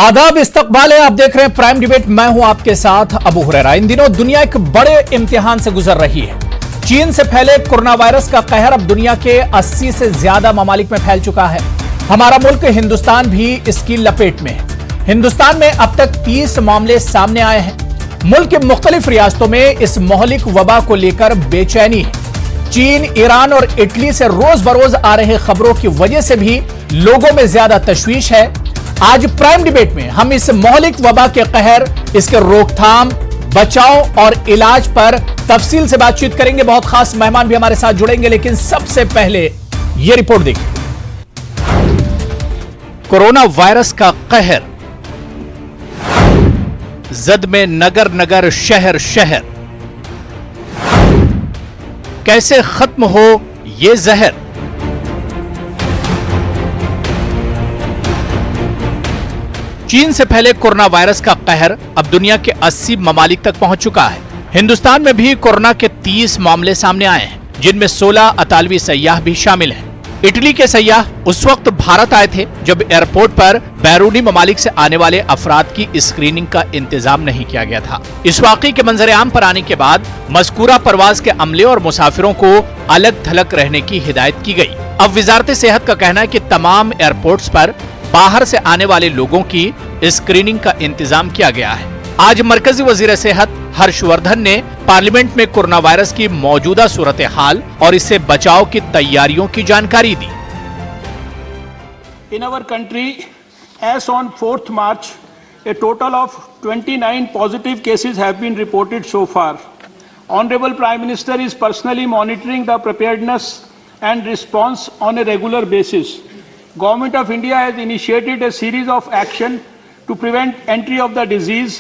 आदाब, इस्तकबाल है। आप देख रहे हैं प्राइम डिबेट। मैं हूं आपके साथ अबू हुरैरा। इन दिनों दुनिया एक बड़े इम्तिहान से गुजर रही है। चीन से फैले कोरोना वायरस का कहर अब दुनिया के 80 से ज्यादा ममालिक में फैल चुका है। हमारा मुल्क हिंदुस्तान भी इसकी लपेट में है। हिंदुस्तान में अब तक 30 मामले सामने आए हैं। मुल्क के मुख्तलिफ रियासतों में इस मोहलिक वबा को लेकर बेचैनी है। चीन, ईरान और इटली से रोज बरोज आ रहे खबरों की वजह से भी लोगों में ज्यादा तशवीश है। आज प्राइम डिबेट में हम इस मोहलिक वबा के कहर, इसके रोकथाम, बचाव और इलाज पर तफसील से बातचीत करेंगे। बहुत खास मेहमान भी हमारे साथ जुड़ेंगे, लेकिन सबसे पहले यह रिपोर्ट देखिए। कोरोना वायरस का कहर, जद में नगर नगर, शहर शहर, कैसे खत्म हो ये जहर। चीन से फैले कोरोना वायरस का कहर अब दुनिया के 80 ममालिक तक पहुंच चुका है। हिंदुस्तान में भी कोरोना के 30 मामले सामने आए हैं, जिनमें 16 अतालवी सयाह भी शामिल हैं। इटली के सयाह उस वक्त भारत आए थे जब एयरपोर्ट पर बैरूनी ममालिक से आने वाले अफराद की स्क्रीनिंग का इंतजाम नहीं किया गया था। इस वाकई के मंजर-ए-आम पर आने के बाद मज़कूरा परवाज के अमले और मुसाफिरों को अलग थलग रहने की हिदायत की गई। अब वजारत सेहत का कहना है कि तमाम एयरपोर्ट्स पर बाहर से आने वाले लोगों की स्क्रीनिंग का इंतजाम किया गया है। आज मरकजी वजीर सेहत हर्षवर्धन ने पार्लियामेंट में कोरोना वायरस की मौजूदा सूरत हाल और इससे बचाव की तैयारियों की जानकारी दी। In our country, as on 4th March, a total of 29 positive cases have been reported so far. Honorable Prime Minister is personally monitoring the preparedness and response on a regular basis. Government of India has initiated a series of action to prevent entry of the disease.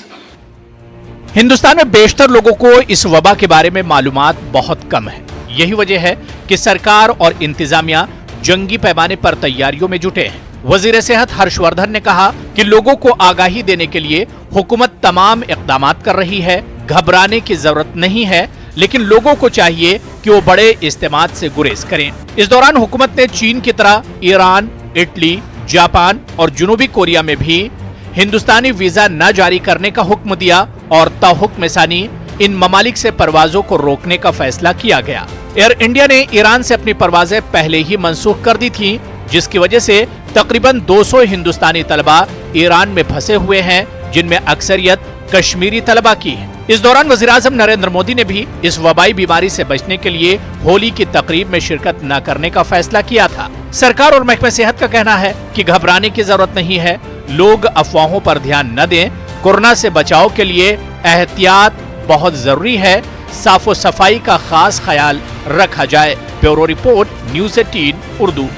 Hindustan में बेशतर लोगों को इस वबा के बारे में मालूमात बहुत कम है। यही वजह है कि सरकार और इंतजामिया जंगी पैमाने पर तैयारियों में जुटे हैं। वजीर सेहत हर्षवर्धन ने कहा कि लोगों को आगाही देने के लिए हुकूमत तमाम इक़दामात कर रही है। घबराने की जरूरत नहीं है, लेकिन लोगों को चाहिए कि वो बड़े इस्तेमाल से गुरेज करें। इस दौरान हुकूमत ने चीन की तरह ईरान, इटली, जापान और जनूबी कोरिया में भी हिंदुस्तानी वीजा न जारी करने का हुक्म दिया और ताहुक्म सानी इन ममालिक से परवाजों को रोकने का फैसला किया गया। एयर इंडिया ने ईरान से अपनी परवाजें पहले ही मंसूख कर दी थी, जिसकी वजह से तकरीबन 200 हिंदुस्तानी तलबा ईरान में फंसे हुए हैं, जिनमें अक्सरियत कश्मीरी तलबा की है। इस दौरान वज़ीर-ए-आज़म नरेंद्र मोदी ने भी इस वबाई बीमारी से बचने के लिए होली की तकरीब में शिरकत न करने का फैसला किया था। सरकार और महकमे सेहत का कहना है कि घबराने की जरूरत नहीं है, लोग अफवाहों पर ध्यान न दें। कोरोना से बचाव के लिए एहतियात बहुत जरूरी है। साफो सफाई का खास ख्याल रखा जाए। Bureau report, news 18 Urdu.